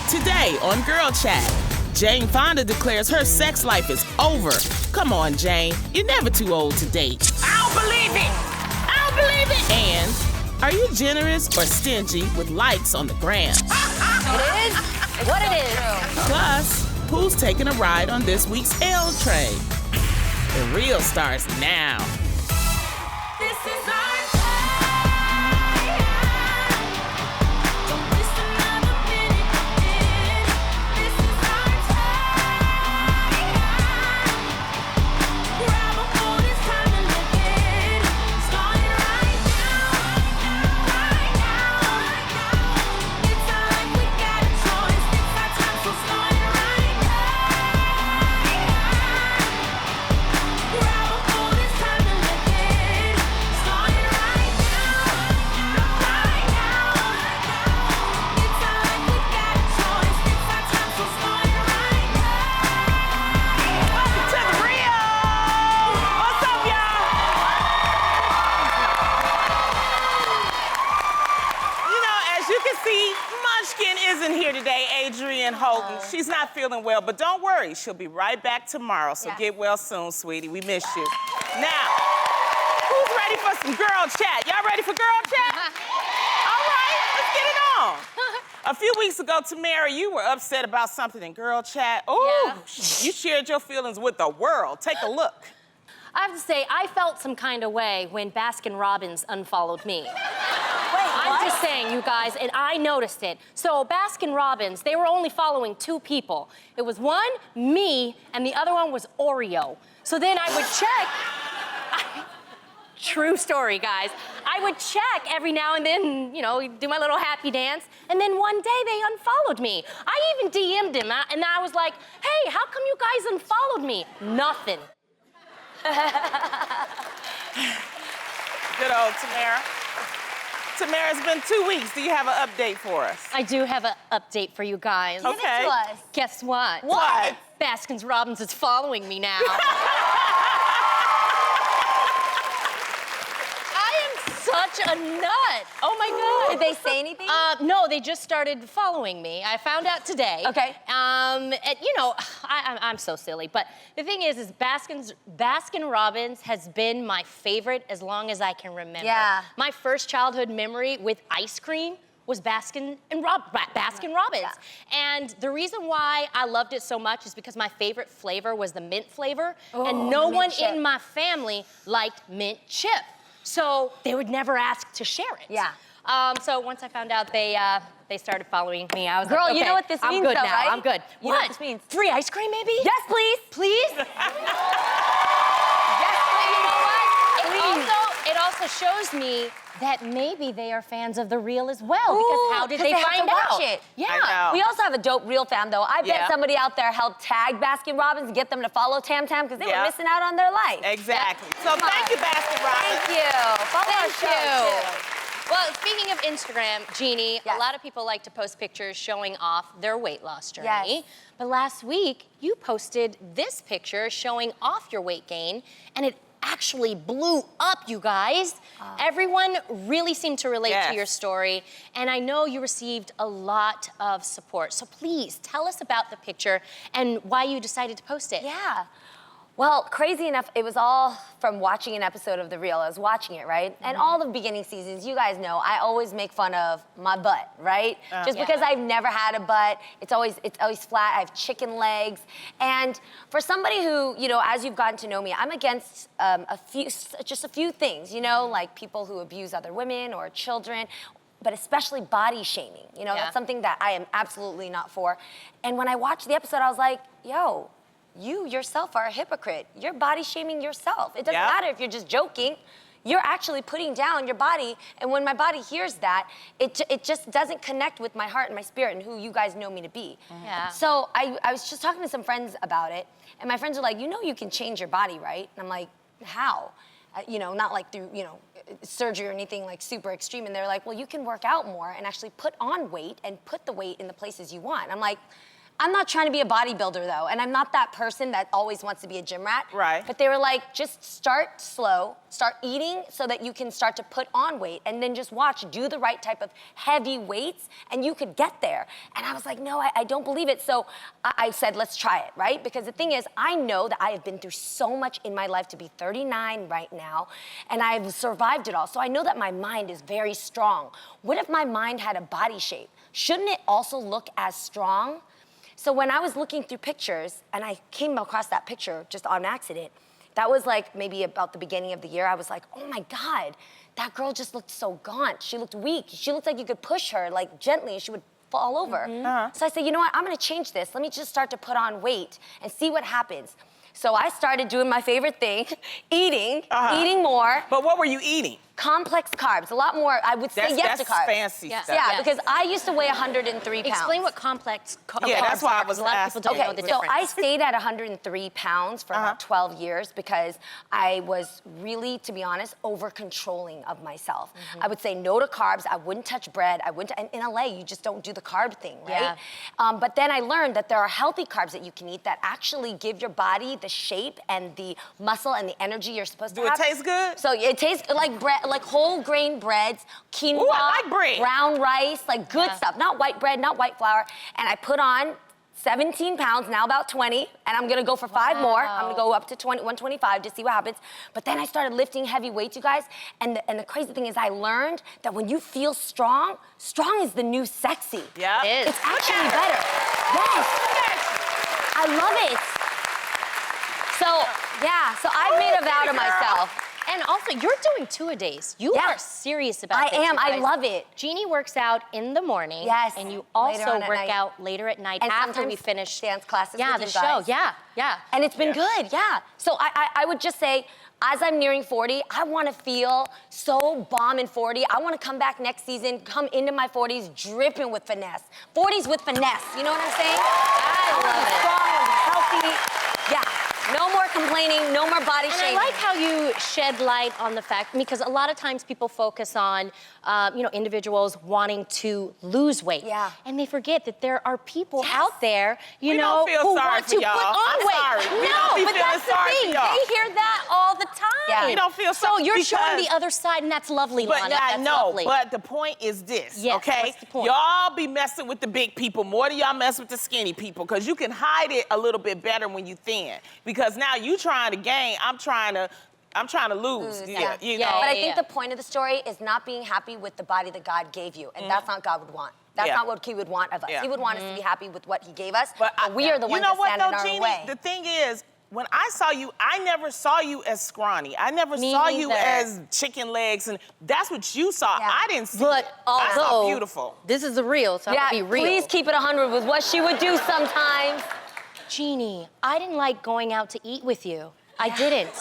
Today on Girl Chat, Jane Fonda declares her sex life is over. Come on, Jane. You're never too old to date. I don't believe it! I don't believe it! And are you generous or stingy with likes on the gram? It is what it is. Plus, who's taking a ride on this week's L Train? The Real starts now. This is our She's not feeling well, but don't worry. She'll be right back tomorrow, so get well soon, sweetie. We miss you. Now, who's ready for some girl chat? Y'all ready for girl chat? All right, let's get it on. A few weeks ago, Tamara, you were upset about something in girl chat. Oh, you shared your feelings with the world. Take a look. I have to say, I felt some kind of way when Baskin-Robbins unfollowed me. I'm just saying, you guys, and I noticed it. So Baskin-Robbins, they were only following 2 people. It was one, me, and the other one was Oreo. So then I would check. True story, guys. I would check every now and then, you know, do my little happy dance, and then one day they unfollowed me. I even DM'd him, and I was like, hey, how come you guys unfollowed me? Nothing. Good old Tamara. Tamara, it's been 2 weeks. Do you have an update for us? I do have an update for you guys. Okay. Give it to us. Guess what? What? Baskin-Robbins is following me now. Such a nut. Oh my God. Did they say anything? No, they just started following me. I found out today. Okay. You know, I'm so silly, but the thing is Baskin-Robbins has been my favorite as long as I can remember. Yeah. My first childhood memory with ice cream was Baskin-Robbins. Yeah. And the reason why I loved it so much is because my favorite flavor was the mint flavor, and no one in my family liked mint chip. So they would never ask to share it. Yeah. So once I found out they started following me, I was Girl, like, okay, you know what this I'm means good though, now. right? I'm good. You know what this means? Free ice cream, maybe? Yes, please. Please? Yes, please. You know what? It also shows me that maybe they are fans of The Real as well. Because how did they find out? Watch it. Yeah. I know. We also have a dope Real fan, though. I bet Yeah. somebody out there helped tag Baskin-Robbins and get them to follow Tam Tam because they were missing out on their life. Exactly. So thank you, Baskin-Robbins. Thank you. Follow our Thank show, you. too. Well, speaking of Instagram, Jeannie, Yes. a lot of people like to post pictures showing off their weight loss journey. Yes. But last week, you posted this picture showing off your weight gain, and it actually blew up, you guys. Everyone really seemed to relate to your story, and I know you received a lot of support. So please, tell us about the picture and why you decided to post it. Yeah. Well, crazy enough, it was all from watching an episode of The Real. I was watching it, right? And all the beginning seasons, you guys know, I always make fun of my butt, right? Just because I've never had a butt, it's always flat. I have chicken legs. And for somebody who, you know, as you've gotten to know me, I'm against just a few things, you know, like people who abuse other women or children, but especially body shaming. You know, that's something that I am absolutely not for. And when I watched the episode, I was like, yo, you yourself are a hypocrite. You're body shaming yourself. It doesn't matter if you're just joking. You're actually putting down your body, and when my body hears that, it just doesn't connect with my heart and my spirit and who you guys know me to be. Yeah. So I was just talking to some friends about it, and my friends were like, you know you can change your body, right? And I'm like, how? You know, not like through, you know, surgery or anything like super extreme. And they're like, well, you can work out more and actually put on weight and put the weight in the places you want. I'm like, I'm not trying to be a bodybuilder though, and I'm not that person that always wants to be a gym rat. Right. But they were like, just start slow, start eating so that you can start to put on weight, and then just watch, do the right type of heavy weights, and you could get there. And I was like, no, I don't believe it. So I said, let's try it, right? Because the thing is, I know that I have been through so much in my life to be 39 right now, and I've survived it all. So I know that my mind is very strong. What if my mind had a body shape? Shouldn't it also look as strong? So when I was looking through pictures, and I came across that picture just on accident, that was like maybe about the beginning of the year, I was like, oh my God, that girl just looked so gaunt. She looked weak. She looked like you could push her like gently and she would fall over. So I said, you know what, I'm gonna change this. Let me just start to put on weight and see what happens. So I started doing my favorite thing, eating more. But what were you eating? Complex carbs, a lot more. I would say yes to carbs. That's fancy stuff. Yeah, because I used to weigh 103 pounds. Explain what complex carbs Yeah, that's why I was are, 'cause a lot of people don't know the so difference. I stayed at 103 pounds for about 12 years because I was really, to be honest, over-controlling of myself. I would say no to carbs. I wouldn't touch bread. And in LA, you just don't do the carb thing, right? But then I learned that there are healthy carbs that you can eat that actually give your body the shape and the muscle and the energy you're supposed to have. Do it taste good? So it tastes like bread, like whole grain breads, quinoa, Ooh, I like bread. brown rice, like good stuff. Not white bread, not white flour. And I put on 17 pounds, now about 20, and I'm gonna go for 5 more. I'm gonna go up to 125 to see what happens. But then I started lifting heavy weights, you guys, and the crazy thing is I learned that when you feel strong, strong is the new sexy. Yeah. It is. It's actually better. Yes. I love it. So, yeah, so I made a vow to myself. And also, you're doing 2-a-days. You Yeah. are serious about I this. am. you I guys. love it. Jeannie works out in the morning. Yes. And you Later also on at work night. out later at night And after we sometimes finish dance classes Yeah, with the you show. guys. Yeah. And it's been good, yeah. So I would just say, as I'm nearing 40, I wanna feel so bomb in 40. I wanna come back next season, come into my 40s dripping with finesse. 40s with finesse, you know what I'm saying? I love it. Strong, healthy, yeah. No more complaining, no more body And shaming. I like how you shed light on the fact, because a lot of times people focus on, individuals wanting to lose weight. Yeah. And they forget that there are people out there, We who don't feel sorry want for to y'all. put on I'm weight. sorry. We No, don't be but feeling that's the sorry for thing. y'all. They hear that all the time. Yeah. We don't feel So sorry you're showing because- the other side, and that's lovely, But Lana. I That's know, lovely. but the point is this, Yes, okay? what's the point? Y'all be messing with the big people more than y'all mess with the skinny people, because you can hide it a little bit better when you thin. Because now you trying to gain, I'm trying to lose. Yeah. You Yeah, know. But I yeah, think yeah. the point of the story is not being happy with the body that God gave you, and that's not God would want. That's Yeah. not what He would want of us. Yeah. He would want us to be happy with what He gave us, but I- we are the ones you know that what, stand though, in our Jeannie? way. The thing is, when I saw you, I never saw you as scrawny. I never Me saw you neither. as chicken legs, and that's what you saw. Yeah. I didn't see But it. I saw although beautiful. this is the real, so I Yeah, have to be real. please keep it 100 with what she would do sometimes. Jeannie, I didn't like going out to eat with you. I didn't.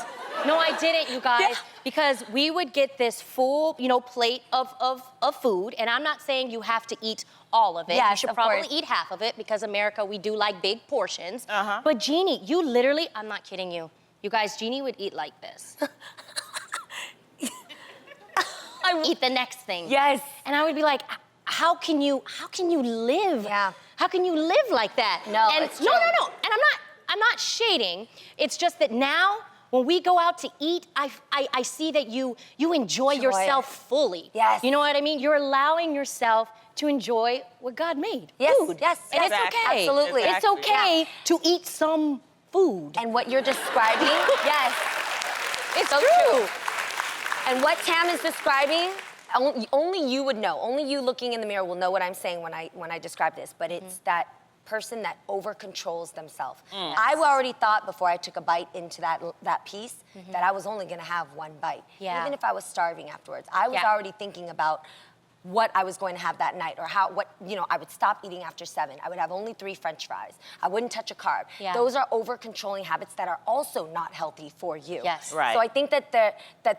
No, I didn't, you guys, because we would get this full, plate of food, and I'm not saying you have to eat all of it. You Yes, should of probably course. eat half of it, because America, we do like big portions. Uh-huh. But Jeannie, you literally, I'm not kidding you. You guys, Jeannie would eat like this. I would eat the next thing. Yes. And I would be like, how can you live? Yeah. How can you live like that? No, and it's no, true. no. And I'm not shading. It's just that now, when we go out to eat, I see that you enjoy Enjoy yourself fully. Yes. You know what I mean? You're allowing yourself to enjoy what God made. Yes, Food. yes, And yes. it's okay. Absolutely. It's Exactly. okay to eat some food. And what you're describing, yes, It's so true. and what Tam is describing, only you would know. Only you looking in the mirror will know what I'm saying when I describe this. But it's that person that over controls themselves. I already thought before I took a bite into that piece that I was only gonna have one bite. Yeah. Even if I was starving afterwards. I was Yeah. already thinking about what I was going to have that night, or I would stop eating after 7. I would have only 3 French fries. I wouldn't touch a carb. Yeah. Those are over-controlling habits that are also not healthy for you. Yes. Right. So I think that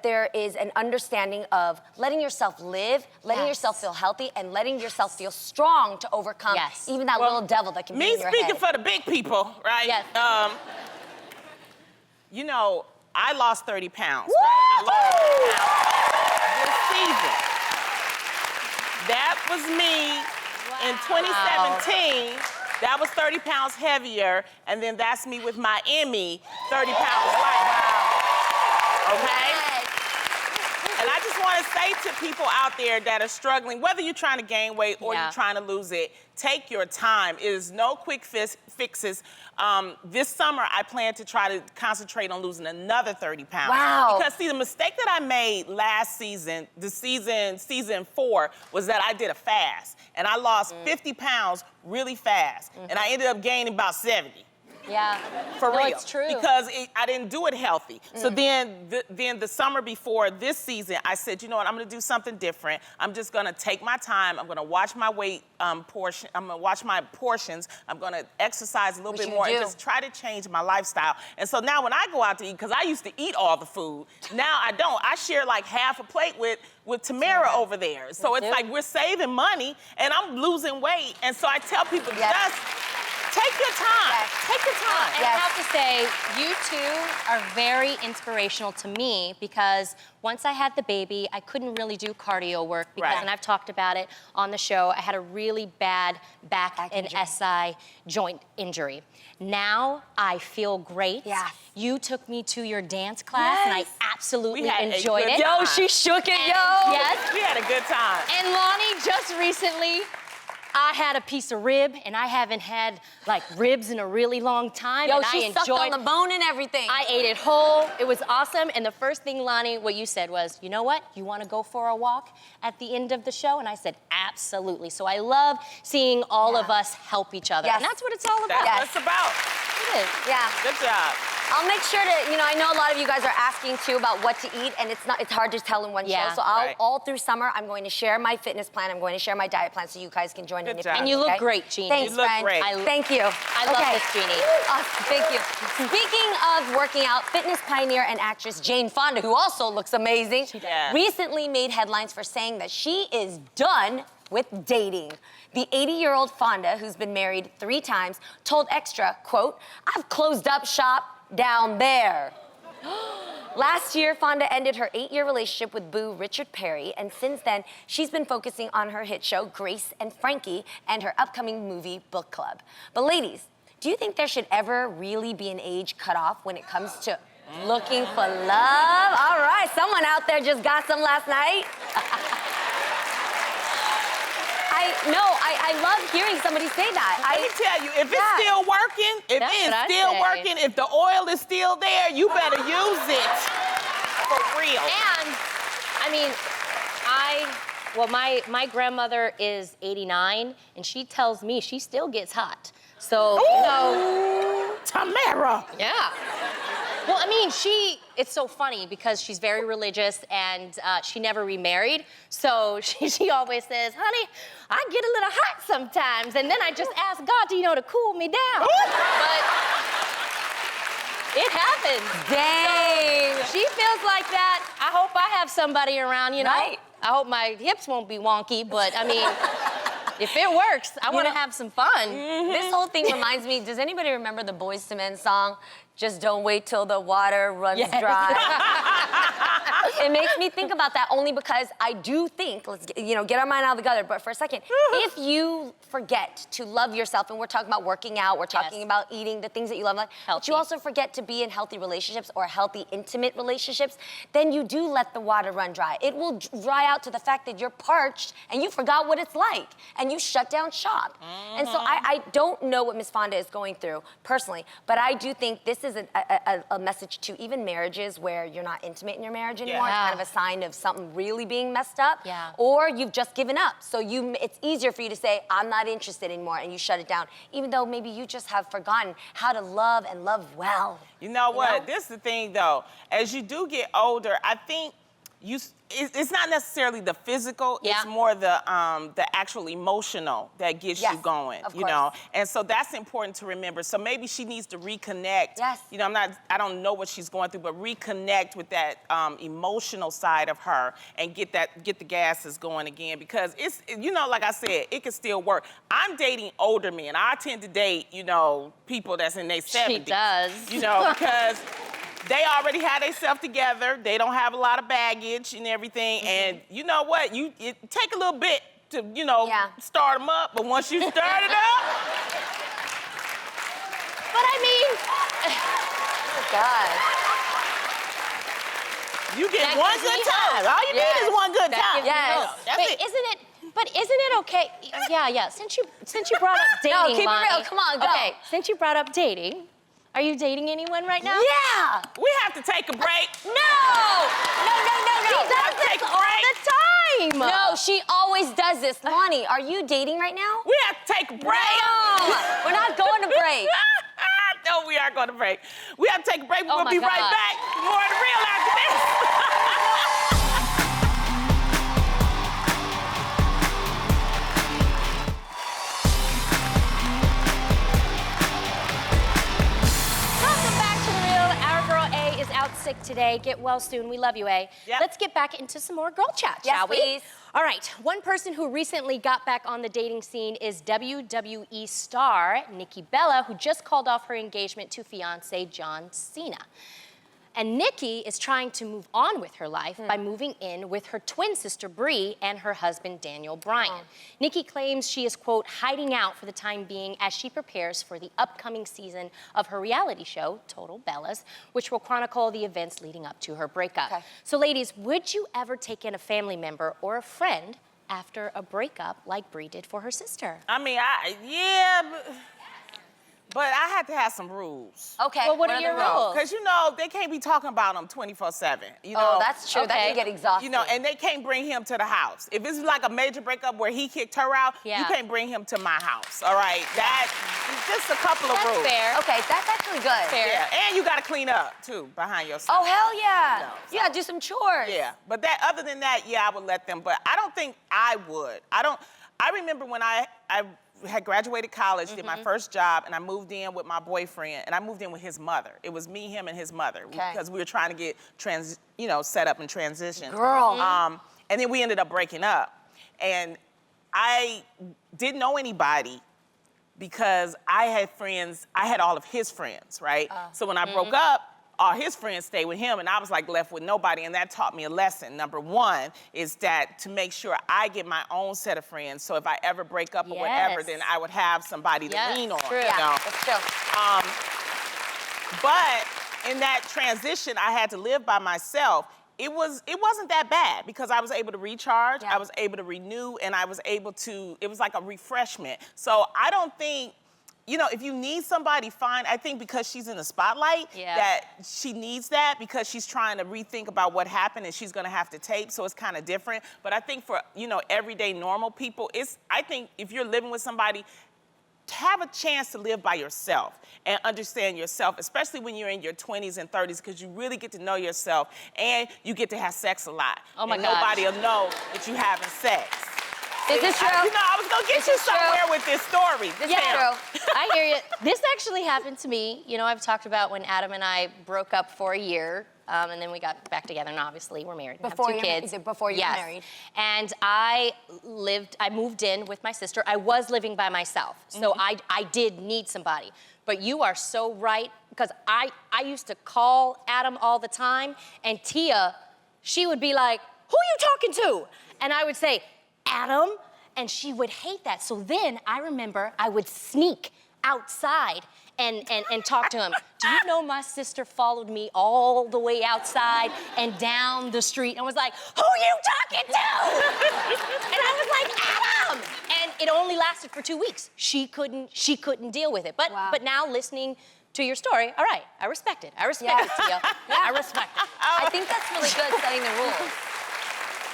there is an understanding of letting yourself live, letting Yes. yourself feel healthy, and letting yourself feel strong to overcome Yes. even that little devil that can be Me in your speaking head. for the big people, right? Yes. I lost 30 pounds. Right? I lost 30 pounds this season. That was me in 2017 That was 30 pounds heavier, and then that's me with my Emmy, 30 pounds lighter. Okay? And I just want to say to people out there that are struggling, whether you're trying to gain weight or you're trying to lose it, take your time. It is no quick fixes. This summer, I plan to try to concentrate on losing another 30 pounds. Wow. Because, see, the mistake that I made last season, season 4, was that I did a fast. And I lost 50 pounds really fast. And I ended up gaining about 70. Yeah. For real. It's true. Because I didn't do it healthy. So then the summer before this season, I said, you know what, I'm gonna do something different. I'm just gonna take my time. I'm gonna watch my weight portion. I'm gonna watch my portions. I'm gonna exercise a little bit more and just try to change my lifestyle. And so now when I go out to eat, because I used to eat all the food, now I don't. I share like half a plate with Tamara over there. So it's like we're saving money and I'm losing weight. And so I tell people, just take your time. Take your time. And I have to say, you two are very inspirational to me because once I had the baby, I couldn't really do cardio work because, and I've talked about it on the show, I had a really bad back and SI joint injury. Now I feel great. You took me to your dance class and I absolutely enjoyed it. Yo, she shook it, yo. Yes. We had a good time. And Lonnie, just recently, I had a piece of rib, and I haven't had, like, ribs in a really long time. Yo, and she sucked on the bone and everything. I ate it whole. It was awesome. And the first thing, Lonnie, what you said was, you know what? You want to go for a walk at the end of the show? And I said, absolutely. So I love seeing all of us help each other. And that's what it's all about. That's what it's about. It is. Yeah. Good job. I'll make sure to, I know a lot of you guys are asking too about what to eat, and it's hard to tell in one show. So all through summer, I'm going to share my fitness plan. I'm going to share my diet plan so you guys can join in. And you look great, Jeannie. Thanks, you look friend. great. Thank you. I love this, Jeannie. Awesome. Thank you. Speaking of working out, fitness pioneer and actress Jane Fonda, who also looks amazing, recently made headlines for saying that she is done with dating. The 80-year-old Fonda, who's been married 3 times, told Extra, quote, "I've closed up shop down there." Last year, Fonda ended her 8-year relationship with Boo Richard Perry, and since then, she's been focusing on her hit show, Grace and Frankie, and her upcoming movie, Book Club. But ladies, do you think there should ever really be an age cutoff when it comes to looking for love? All right, someone out there just got some last night. I love hearing somebody say that. Let me tell you, if it's still working, if the oil is still there, you better use it for real. And, I mean, my grandmother is 89, and she tells me she still gets hot. So, Tamara. Yeah. Well, I mean, it's so funny because she's very religious and she never remarried. So she always says, honey, I get a little hot sometimes. And then I just ask God, to cool me down. But it happens. Dang. So she feels like that. I hope I have somebody around, I hope my hips won't be wonky, but I mean, if it works, I want to have some fun. This whole thing reminds me, does anybody remember the Boyz II Men song, Just Don't Wait Till the Water Runs Dry? It makes me think about that only because I do think, let's get our mind out of the gutter, but for a second, if you forget to love yourself, and we're talking about working out, we're talking about eating the things that you love, but you also forget to be in healthy relationships or healthy, intimate relationships, then you do let the water run dry. It will dry out to the fact that you're parched and you forgot what it's like, and you shut down shop. And so I don't know what Miss Fonda is going through personally, but I do think this is a message to even marriages where you're not intimate in your marriage anymore. It's kind of a sign of something really being messed up. Or you've just given up. So it's easier for you to say, I'm not interested anymore, and you shut it down, even though maybe you just have forgotten how to love and love well. You know what? This is the thing, though. As you do get older, I think it's not necessarily the physical, it's more the actual emotional that gets you going, And so that's important to remember. So maybe she needs to reconnect. I don't know what she's going through, but reconnect with that emotional side of her and get the gases going again, because it's, like I said, it can still work. I'm dating older men. I tend to date, people that's in their 70s. She does. Because they already had themselves together. They don't have a lot of baggage and everything. And you know what? It take a little bit to, start them up. But once you start it up, But I mean, Oh, God. You get That one gives good me time. hope. All you need is one good that time. gives me Yes. hope. That's But it. isn't it okay? Yeah. Since you brought up dating, No, keep it Lonnie, real. Come on, go. Okay, since you brought up dating, are you dating anyone right now? Yeah. We have to take a break. No. No. She does Take this a all break. the time. No, she always does this. Lonnie, are you dating right now? We have to take a break. No. We're not going to break. No, we are going to break. We have to take a break. Oh We'll my be right God. back. More of the real after this. Welcome back to The Real. Our girl A is out sick today. Get well soon. We love you, A. Yep. Let's get back into some more girl chat, Yes, shall we? please. All right. One person who recently got back on the dating scene is WWE star Nikki Bella, who just called off her engagement to fiance John Cena. And Nikki is trying to move on with her life by moving in with her twin sister Brie and her husband Daniel Bryan. Nikki claims she is, quote, hiding out for the time being as she prepares for the upcoming season of her reality show, Total Bellas, which will chronicle the events leading up to her breakup. Okay. So ladies, would you ever take in a family member or a friend after a breakup like Brie did for her sister? I mean, yeah, but I had to have some rules. Okay. Well, what are your the rules? Because, you know, they can't be talking about them 24/7. You know? Oh, that's true. That Okay. can get exhausting. You know, and they can't bring him to the house. If it's like a major breakup where he kicked her out, Yeah. you can't bring him to my house, all right? That's just a couple of That's rules. fair. Okay, that's actually good. Fair. Yeah, and you gotta clean up, too, behind yourself. Oh, hell yeah. No, You gotta do some chores. Yeah, but that other than that, yeah, I would let them. But I don't think I would. I remember when I had graduated college, did my first job, and I moved in with my boyfriend, and I moved in with his mother. It was me, him, and his mother Okay. because we were trying to get set up and transition. Girl. And then we ended up breaking up, and I didn't know anybody because I had all of his friends, right? So when I broke up, all his friends stayed with him, and I was like left with nobody, and that taught me a lesson. Number one is that to make sure I get my own set of friends, so if I ever break up or whatever, Yes. then I would have somebody Yes, to lean on. true. You Yeah, know? that's true. But in that transition, I had to live by myself. It wasn't that bad because I was able to recharge, Yeah. I was able to renew, and I was able to, it was like a refreshment. So I don't think, if you need somebody, fine. I think because she's in the spotlight, that she needs that because she's trying to rethink about what happened and she's gonna have to tape, so it's kind of different. But I think for, everyday normal people, I think if you're living with somebody, have a chance to live by yourself and understand yourself, especially when you're in your 20s and 30s, because you really get to know yourself and you get to have sex a lot. Oh my and gosh. nobody will know that you're having sex. This is true. I was gonna get This you is true. somewhere with this story. This Yeah. is true. I hear you. This actually happened to me. I've talked about when Adam and I broke up for a year, and then we got back together, and obviously we're married. We have Before two you- kids. is it before you got Yes. married? And I moved in with my sister. I was living by myself, so I did need somebody. But you are so right, because I used to call Adam all the time, and Tia, she would be like, "Who you talking to?" And I would say, "Adam." And she would hate that. So then I remember I would sneak outside and talk to him. Do you know my sister followed me all the way outside and down the street and was like, "Who you talking to?" And I was like, "Adam!" And it only lasted for 2 weeks. She couldn't deal with it. But Wow. but now listening to your story, all right, I respect it. I respect it, Tia. I respect it. I think that's really good, setting the rules.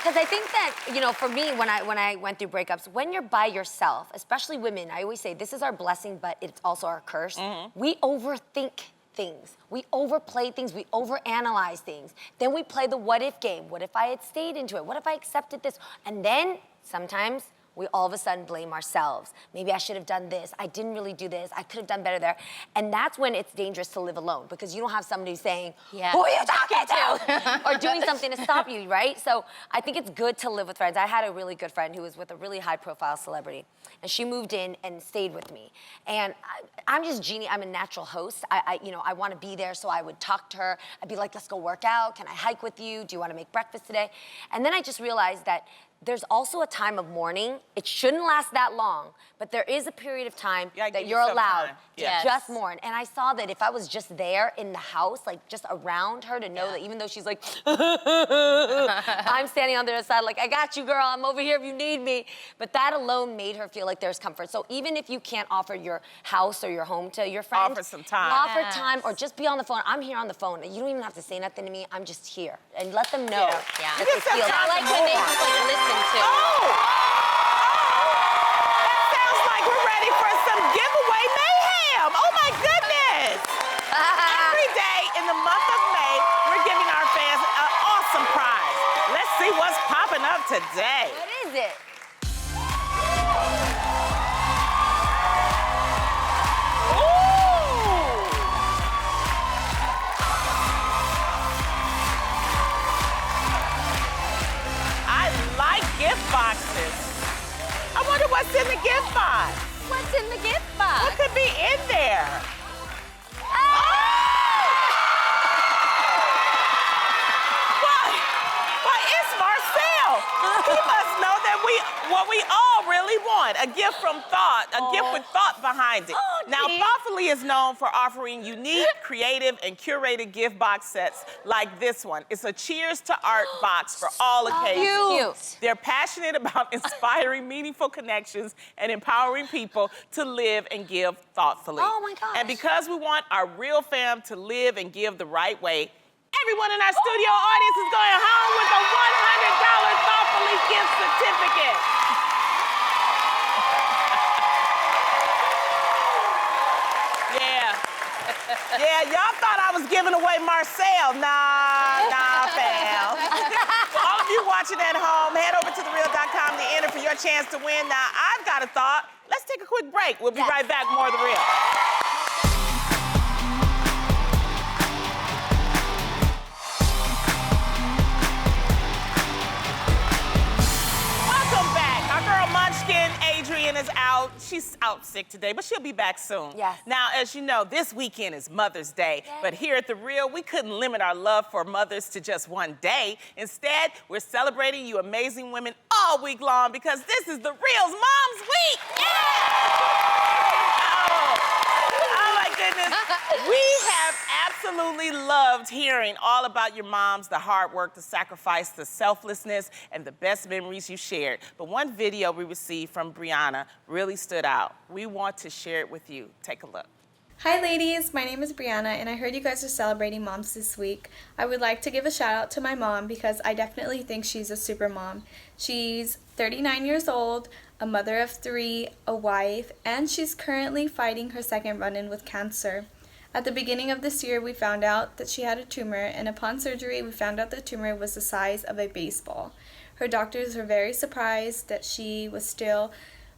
Because I think that, for me, when I went through breakups, when you're by yourself, especially women, I always say this is our blessing, but it's also our curse. We overthink things. We overplay things. We overanalyze things. Then we play the what if game. What if I had stayed into it? What if I accepted this? And then sometimes we all of a sudden blame ourselves. Maybe I should have done this. I didn't really do this. I could have done better there. And that's when it's dangerous to live alone because you don't have somebody saying, Yeah. "Who are you talking to?" or doing something to stop you, right? So I think it's good to live with friends. I had a really good friend who was with a really high-profile celebrity, and she moved in and stayed with me. And I'm just Jeannie. I'm a natural host. I want to be there, so I would talk to her. I'd be like, "Let's go work out. Can I hike with you? Do you want to make breakfast today?" And then I just realized that there's also a time of mourning. It shouldn't last that long, but there is a period of time that you're allowed to just mourn. And I saw that if I was just there in the house, like just around her to know that even though she's like, I'm standing on the other side like, I got you, girl, I'm over here if you need me. But that alone made her feel like there's comfort. So even if you can't offer your house or your home to your friend, offer some time. Offer time or just be on the phone. I'm here on the phone. You don't even have to say nothing to me. I'm just here. And let them know. Yeah. That they feel I like when they just like listen to. That sounds like we're ready for some giveaway mayhem. Oh my goodness. Every day in the month of May, we're giving our fans an awesome prize. Let's see what's popping up today. What is it? Gift boxes. I wonder what's in the gift box. What's in the gift box? What could be in there? Why, it's Marcel. He must know that what we all really want, a gift from Thought, a gift with thought behind it. Now, Thoughtfully is known for offering unique, creative, and curated gift box sets like this one. It's a Cheers to Art box for all occasions. Cute. They're passionate about inspiring meaningful connections and empowering people to live and give thoughtfully. Oh my gosh. And because we want our real fam to live and give the right way, everyone in our studio audience is going home with a $100 Thoughtfully gift certificate. Yeah, y'all thought I was giving away Marcel. Nah, fam. For all of you watching at home, head over to TheReal.com to enter for your chance to win. Now, I've got a thought. Let's take a quick break. We'll be right back, more of The Real. Adrienne is out. She's out sick today, but she'll be back soon. Yes. Now, as you know, this weekend is Mother's Day. Yes. But here at The Real, we couldn't limit our love for mothers to just one day. Instead, we're celebrating you amazing women all week long because this is The Real's Mom's Week. Yeah! Oh my goodness. We have absolutely loved hearing all about your moms, the hard work, the sacrifice, the selflessness, and the best memories you shared. But one video we received from Brianna really stood out. We want to share it with you. Take a look. Hi ladies, my name is Brianna and I heard you guys are celebrating moms this week. I would like to give a shout out to my mom because I definitely think she's a super mom. She's 39 years old, a mother of 3, a wife, and she's currently fighting her second run-in with cancer. At the beginning of this year, we found out that she had a tumor, and upon surgery, we found out the tumor was the size of a baseball. Her doctors were very surprised that she was still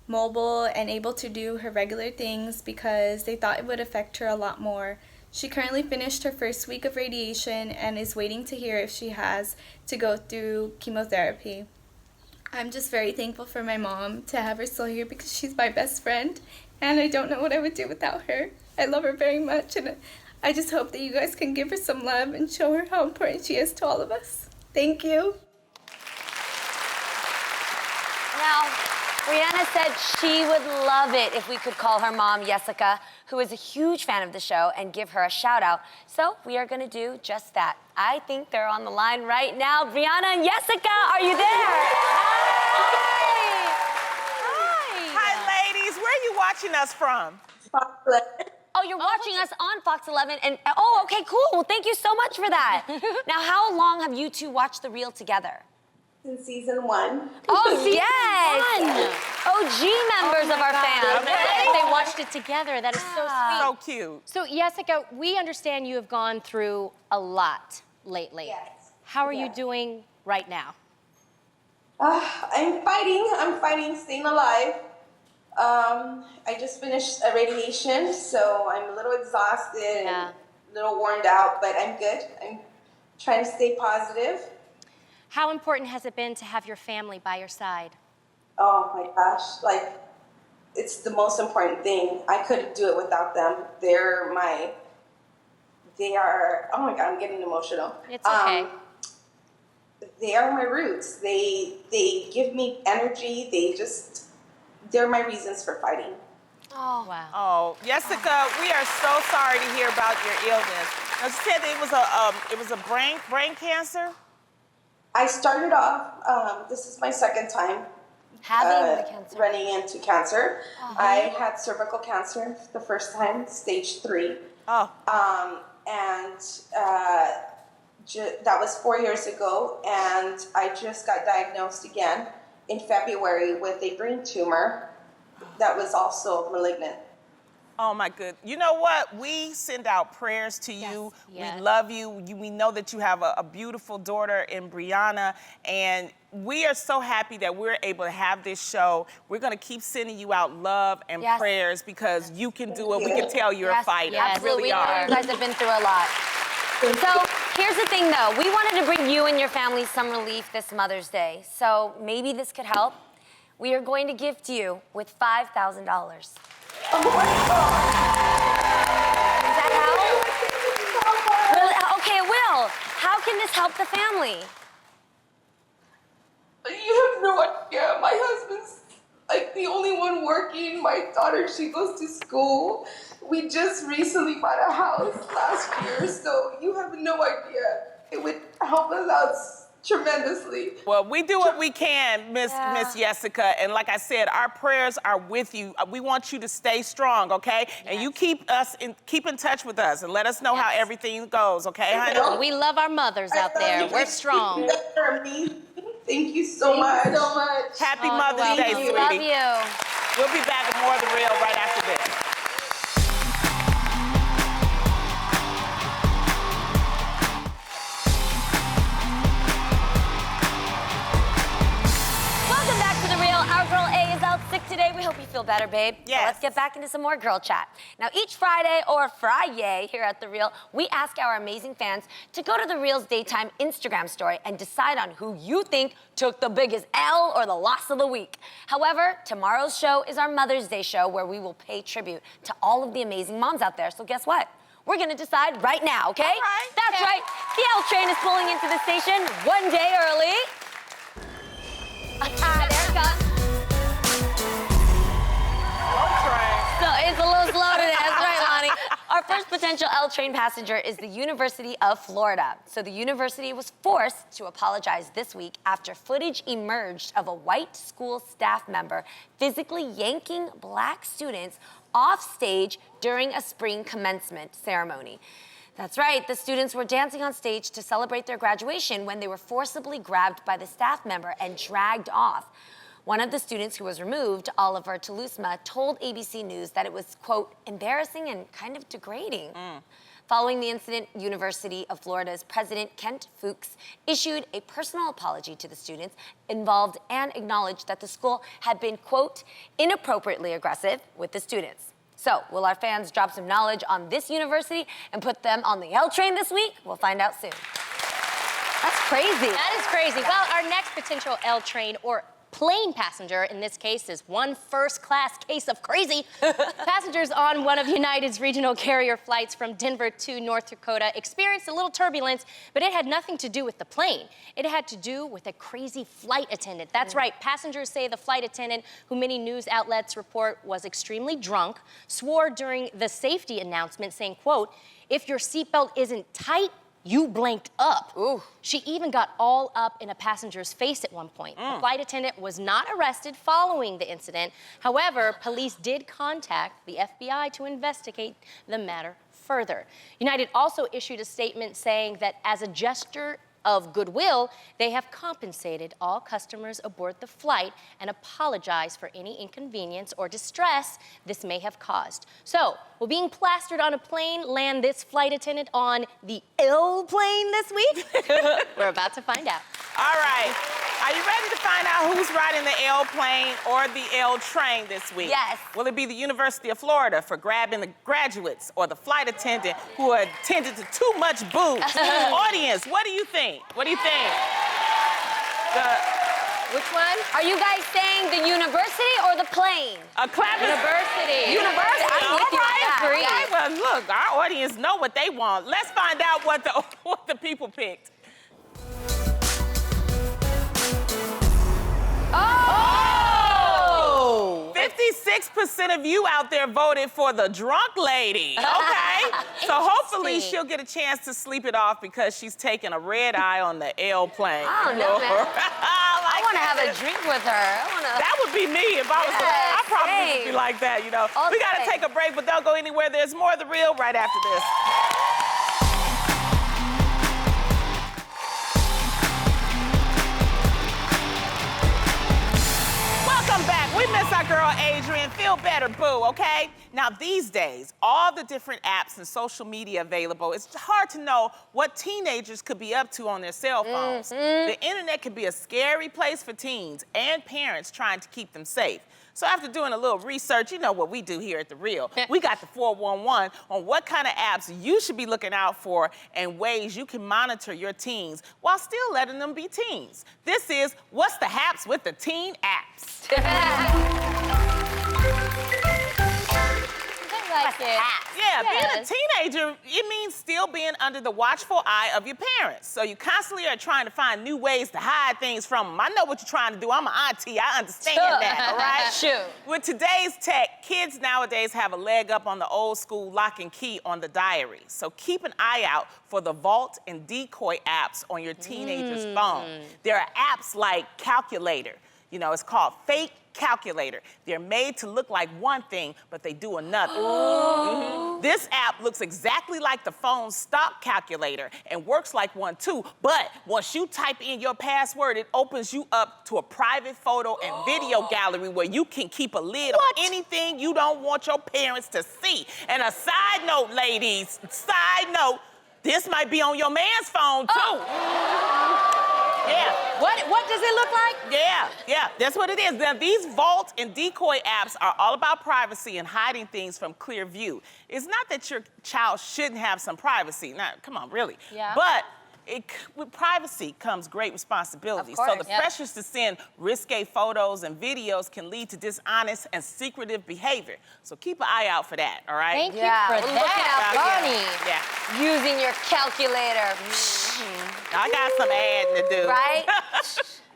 mobile and able to do her regular things because they thought it would affect her a lot more. She currently finished her first week of radiation and is waiting to hear if she has to go through chemotherapy. I'm just very thankful for my mom to have her still here because she's my best friend and I don't know what I would do without her. I love her very much and I just hope that you guys can give her some love and show her how important she is to all of us. Thank you. Now, Brianna said she would love it if we could call her mom, Jessica, who is a huge fan of the show, and give her a shout out. So we are gonna do just that. I think they're on the line right now. Brianna and Jessica, are you there? Hi. Hi, ladies. Where are you watching us from? Fox 11. Oh, you're watching us on Fox 11, and oh, okay, cool. Well, thank you so much for that. Now, how long have you two watched The Real together? Since season 1. Oh, yes! OG members of our fam. They watched it together. That is so sweet. So cute. So, Jessica, we understand you have gone through a lot lately. Yes. How are you doing right now? I'm fighting, staying alive. I just finished a radiation, so I'm a little exhausted and a little worn out, but I'm good. I'm trying to stay positive. How important has it been to have your family by your side? Oh my gosh, like, it's the most important thing. I couldn't do it without them. They are, oh my God, I'm getting emotional. It's okay. they are my roots. They give me energy. They're my reasons for fighting. Oh, Wow. Oh, Jessica, we are so sorry to hear about your illness. Now, you said that it was a brain cancer? I started off, this is my second time having the cancer. running into cancer. I had cervical cancer the first time, stage 3. Oh. That was 4 years ago, and I just got diagnosed again in February with a brain tumor that was also malignant. Oh my good. You know what? We send out prayers to you. Yes. We love you. We know that you have a beautiful daughter in Brianna, and we are so happy that we're able to have this show. We're going to keep sending you out love and prayers because you can do it. We can tell you're a fighter. Yes, You really we know are. you guys have been through a lot. So here's the thing, though. We wanted to bring you and your family some relief this Mother's Day. So maybe this could help. We are going to gift you with $5,000. Oh my God! Does that help? Really? Okay, it will. How can this help the family? You have no idea. My husband's like the only one working. My daughter, she goes to school. We just recently bought a house last year, so you have no idea. It would help us out tremendously. Well, we do what we can, Miss Jessica, and like I said, our prayers are with you. We want you to stay strong, okay? And you keep in touch with us and let us know how everything goes, okay, honey? We love our mothers out there. We're strong. You're amazing. Thank you so much. Thank you so much. Happy Mother's Day, sweetie. Love you. We'll be back with more of The Real right after this. Welcome back to The Real. Our girl A is out sick today. We hope you feel better, babe. Yes. So let's get back into some more girl chat. Now, each Friday or Friday here at The Real, we ask our amazing fans to go to The Real's daytime Instagram story and decide on who you think took the biggest L or the loss of the week. However, tomorrow's show is our Mother's Day show where we will pay tribute to all of the amazing moms out there. So guess what? We're gonna decide right now, okay? All right. That's right. The L train is pulling into the station one day early. There it goes. So it's a little slow today. That's right, Lonnie. Our first potential L train passenger is the University of Florida. So the university was forced to apologize this week after footage emerged of a white school staff member physically yanking black students off stage during a spring commencement ceremony. That's right, the students were dancing on stage to celebrate their graduation when they were forcibly grabbed by the staff member and dragged off. One of the students who was removed, Oliver Toulousma, told ABC News that it was, quote, embarrassing and kind of degrading. Following the incident, University of Florida's president, Kent Fuchs, issued a personal apology to the students involved and acknowledged that the school had been, quote, inappropriately aggressive with the students. So, will our fans drop some knowledge on this university and put them on the L train this week? We'll find out soon. That's crazy. That is crazy. Well, our next potential L train or plane passenger in this case is one first-class case of crazy. Passengers on one of United's regional carrier flights from Denver to North Dakota experienced a little turbulence, but it had nothing to do with the plane. It had to do with a crazy flight attendant. That's right, passengers say the flight attendant, who many news outlets report was extremely drunk, swore during the safety announcement saying, quote, if your seatbelt isn't tight, you blanked up. Ooh. She even got all up in a passenger's face at one point. The flight attendant was not arrested following the incident. However, police did contact the FBI to investigate the matter further. United also issued a statement saying that as a gesture of goodwill, they have compensated all customers aboard the flight and apologized for any inconvenience or distress this may have caused. So, will being plastered on a plane land this flight attendant on the L plane this week? We're about to find out. All right. Are you ready to find out who's riding the L plane or the L train this week? Yes. Will it be the University of Florida for grabbing the graduates or the flight attendant who attended to too much booze? Audience, what do you think? What do you think? Which one? Are you guys saying the university or the plane? A clap is- University. University. I'm with you on that. Agree. Okay, well, look, our audience know what they want. Let's find out what the people picked. Oh! 56% of you out there voted for the drunk lady. Okay. So hopefully she'll get a chance to sleep it off because she's taking a red eye on the L plane. I don't know, man. I want to have a drink with her. That would be me if I was I'd probably be like that, you know. All we got to day. take a break, but don't go anywhere. There's more of The Real right after this. Welcome back. We miss our girl Adrienne. Feel better, boo, okay? Now, these days, all the different apps and social media available, it's hard to know what teenagers could be up to on their cell phones. The internet can be a scary place for teens and parents trying to keep them safe. So after doing a little research, you know what we do here at The Real, we got the 411 on what kind of apps you should be looking out for and ways you can monitor your teens while still letting them be teens. This is What's the Haps with the Teen Apps. Like it. Yeah, being a Yes. teenager, it means still being under the watchful eye of your parents. So you constantly are trying to find new ways to hide things from them. I know what you're trying to do. I'm an auntie. I understand that, all right? Sure. With today's tech, kids nowadays have a leg up on the old school lock and key on the diary. So keep an eye out for the Vault and Decoy apps on your teenager's phone. There are apps like Calculator. You know, it's called Fake Calculator. They're made to look like one thing, but they do another. This app looks exactly like the phone's stock calculator and works like one too, but once you type in your password, it opens you up to a private photo and video gallery where you can keep a lid on anything you don't want your parents to see. And a side note, ladies, this might be on your man's phone too. Yeah. What does it look like? Yeah, that's what it is. Now, these Vault and Decoy apps are all about privacy and hiding things from clear view. It's not that your child shouldn't have some privacy. Now, come on, really. Yeah. But with privacy comes great responsibility. Of course. So the pressures to send risque photos and videos can lead to dishonest and secretive behavior. So keep an eye out for that, all right? Thank you Yeah, for we're looking that, out for Bonnie. Yeah. Using your calculator. I got some adding to do. Right?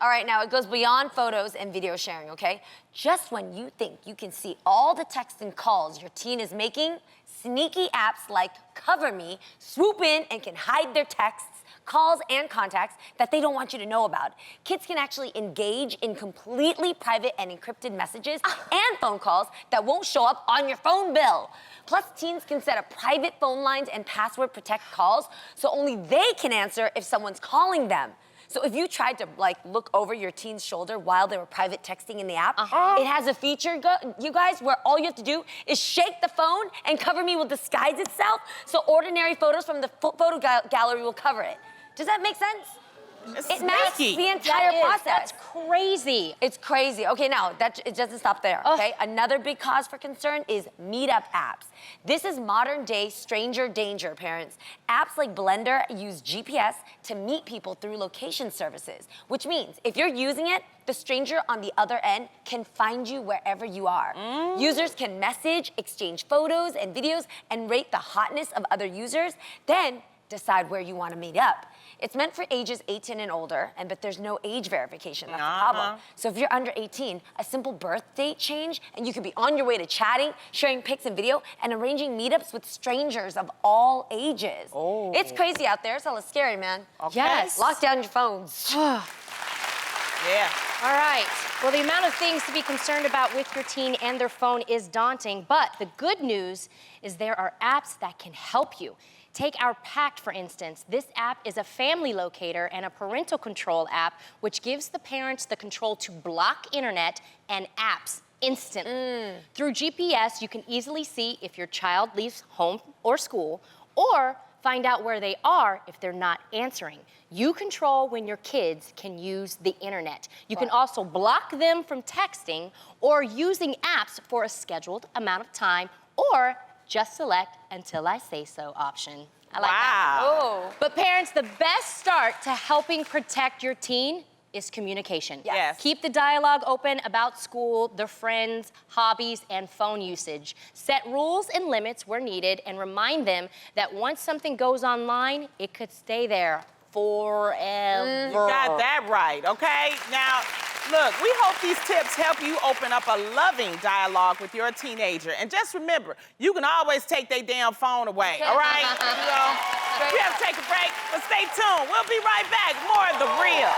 All right, now it goes beyond photos and video sharing, okay? Just when you think you can see all the texts and calls your teen is making, sneaky apps like CoverMe swoop in and can hide their texts, calls, and contacts that they don't want you to know about. Kids can actually engage in completely private and encrypted messages and phone calls that won't show up on your phone bill. Plus, teens can set up private phone lines and password protect calls so only they can answer if someone's calling them. So if you tried to look over your teen's shoulder while they were private texting in the app, it has a feature, you guys, where all you have to do is shake the phone and CoverMe will disguise itself so ordinary photos from the photo gallery will cover it. Does that make sense? It masks the entire process. That's crazy. It's crazy. Okay, now, it doesn't stop there, okay? Another big cause for concern is meetup apps. This is modern day stranger danger, parents. Apps like Blender use GPS to meet people through location services, which means if you're using it, the stranger on the other end can find you wherever you are. Users can message, exchange photos and videos, and rate the hotness of other users, then decide where you want to meet up. It's meant for ages 18 and older, but there's no age verification. That's the problem. So if you're under 18, a simple birth date change, and you could be on your way to chatting, sharing pics and video, and arranging meetups with strangers of all ages. It's crazy out there. It's hella scary, man. Yes. Lock down your phones. Yeah. All right. Well, the amount of things to be concerned about with your teen and their phone is daunting, but the good news is there are apps that can help you. Take our Pact, for instance. This app is a family locator and a parental control app, which gives the parents the control to block internet and apps instantly. Through GPS, you can easily see if your child leaves home or school, or find out where they are if they're not answering. You control when your kids can use the internet. You can also block them from texting or using apps for a scheduled amount of time, or just select until I say so option. I like that. But parents, the best start to helping protect your teen is communication. Yes. Keep the dialogue open about school, their friends, hobbies, and phone usage. Set rules and limits where needed, and remind them that once something goes online, it could stay there forever. You got that right, okay? Now, Look, we hope these tips help you open up a loving dialogue with your teenager. And just remember, you can always take their damn phone away, all right? We have to take a break, but stay tuned. We'll be right back. More of The Real.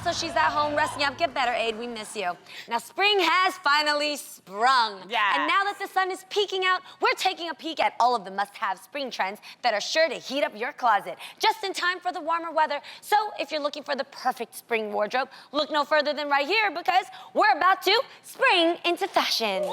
So she's at home resting up. Get better, Aid. We miss you. Now, spring has finally sprung. Yeah. And now that the sun is peeking out, we're taking a peek at all of the must-have spring trends that are sure to heat up your closet just in time for the warmer weather. So if you're looking for the perfect spring wardrobe, look no further than right here because we're about to spring into fashion.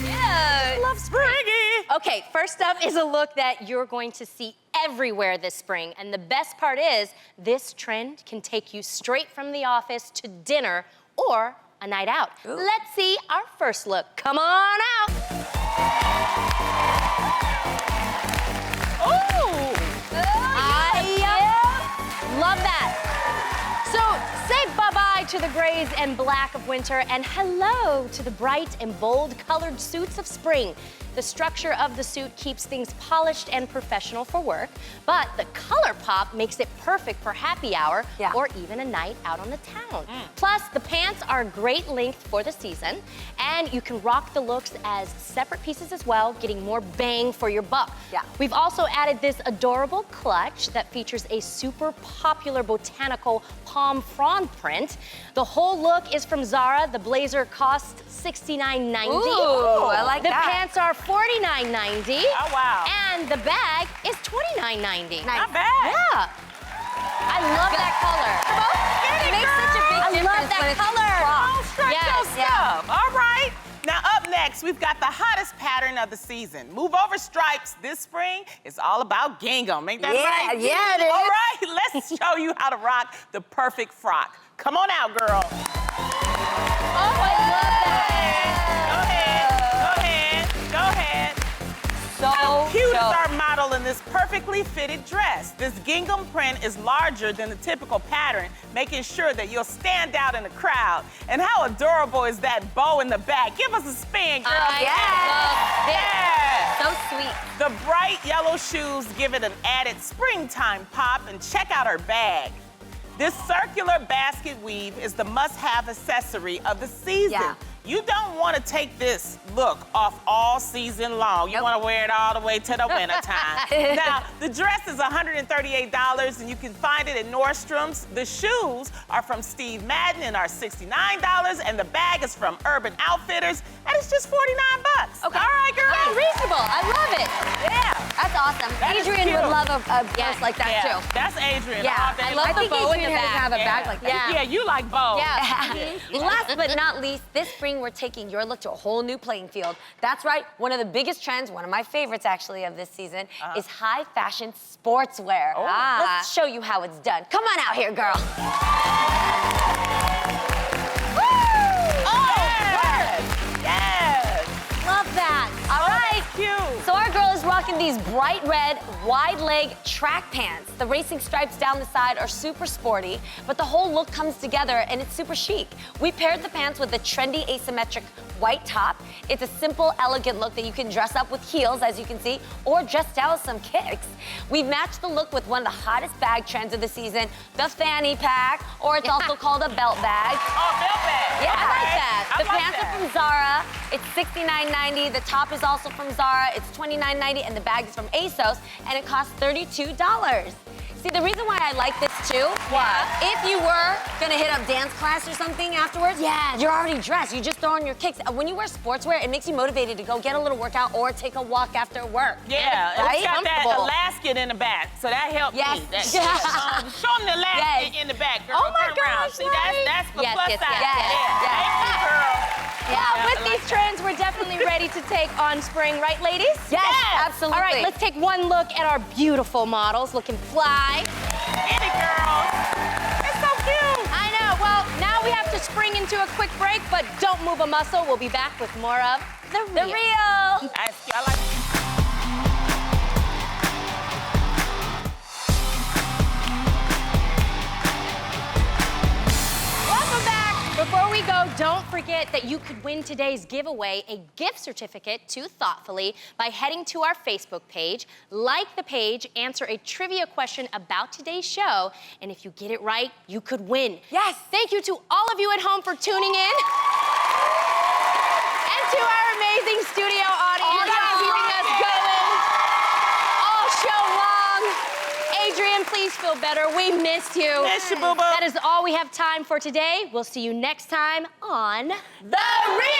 Yeah. Love springy. Okay, first up is a look that you're going to see everywhere this spring. And the best part is, this trend can take you straight from the office to dinner or a night out. Ooh. Let's see our first look. Come on out. Ooh. Love that. So say bye-bye to the grays and black of winter and hello to the bright and bold colored suits of spring. The structure of the suit keeps things polished and professional for work, but the color pop makes it perfect for happy hour or even a night out on the town. Plus, the pants are great length for the season, and you can rock the looks as separate pieces as well, getting more bang for your buck. We've also added this adorable clutch that features a super popular botanical palm frond print. The whole look is from Zara. The blazer costs $69.90. Ooh, I like that. The pants are $49.90. Oh, wow. And the bag is $29.90. Not bad. Yeah. I love that color. It makes such a big difference. I love that color. Don't stretch your stuff. All right. Now, up next, we've got the hottest pattern of the season. Move over stripes this spring is all about gingham. Ain't that right? Yeah, it is. All right, let's show you how to rock the perfect frock. Come on out, girl. Oh, I love that. Go ahead. So how cute is our model in this perfectly fitted dress? This gingham print is larger than the typical pattern, making sure that you'll stand out in the crowd. And how adorable is that bow in the back? Give us a spin, girl. So sweet. The bright yellow shoes give it an added springtime pop, and check out her bag. This circular basket weave is the must-have accessory of the season. You don't want to take this look off all season long. You want to wear it all the way to the winter time. Now, the dress is $138, and you can find it at Nordstrom's. The shoes are from Steve Madden and are $69, and the bag is from Urban Outfitters, and it's just $49. Okay. All right, girl. Okay, reasonable. I love it. Yeah. That's awesome. That Adrian would love a purse like that, too. That's Adrian. Yeah. I love the bow in the back. Have a bag like that. Yeah, you like bows. Yeah. Last but not least, this spring we're taking your look to a whole new playing field. That's right, one of the biggest trends, one of my favorites actually of this season, is high fashion sportswear. Let's show you how it's done. Come on out here, girl. Love that. All right. Cute. So our girl is rocking these bright red, wide leg track pants. The racing stripes down the side are super sporty, but the whole look comes together and it's super chic. We paired the pants with a trendy asymmetric white top. It's a simple, elegant look that you can dress up with heels, as you can see, or dress down with some kicks. We've matched the look with one of the hottest bag trends of the season, the fanny pack, or it's also called a belt bag. Oh, belt bag. Yeah, Okay. I like that. I The like pants that. are from Zara. It's $69.90. The top is also from Zara. It's $29.90, and the bag is from ASOS, and it costs $32. See, the reason why I like this too, if you were gonna hit up dance class or something afterwards, you're already dressed. You just throw on your kicks. When you wear sportswear, it makes you motivated to go get a little workout or take a walk after work. Yeah, Right? it's got that Comfortable. elastic in the back, so that helped Yes. me. Show them the elastic in the back, girl. Oh my Turn around. gosh, See, right? that's for Yes, plus yes, size. yes, Yeah. Thank you, girl. Well, with these trends, we're definitely ready to take on spring, right, ladies? Yes, absolutely. All right, let's take one look at our beautiful models looking fly. Get it, girls. It's so cute. I know. Well, now we have to spring into a quick break, but don't move a muscle. We'll be back with more of The Real. I like Welcome back. Before we go, don't forget that you could win today's giveaway, a gift certificate to Thoughtfully, by heading to our Facebook page, like the page, answer a trivia question about today's show, and if you get it right, you could win. Yes. Thank you to all of you at home for tuning in. And to our amazing studio audience for keeping us going all show long. Adrian, please feel better. We missed you. Miss you, boo-boo. That is all we have time for today. We'll see you next time on The Real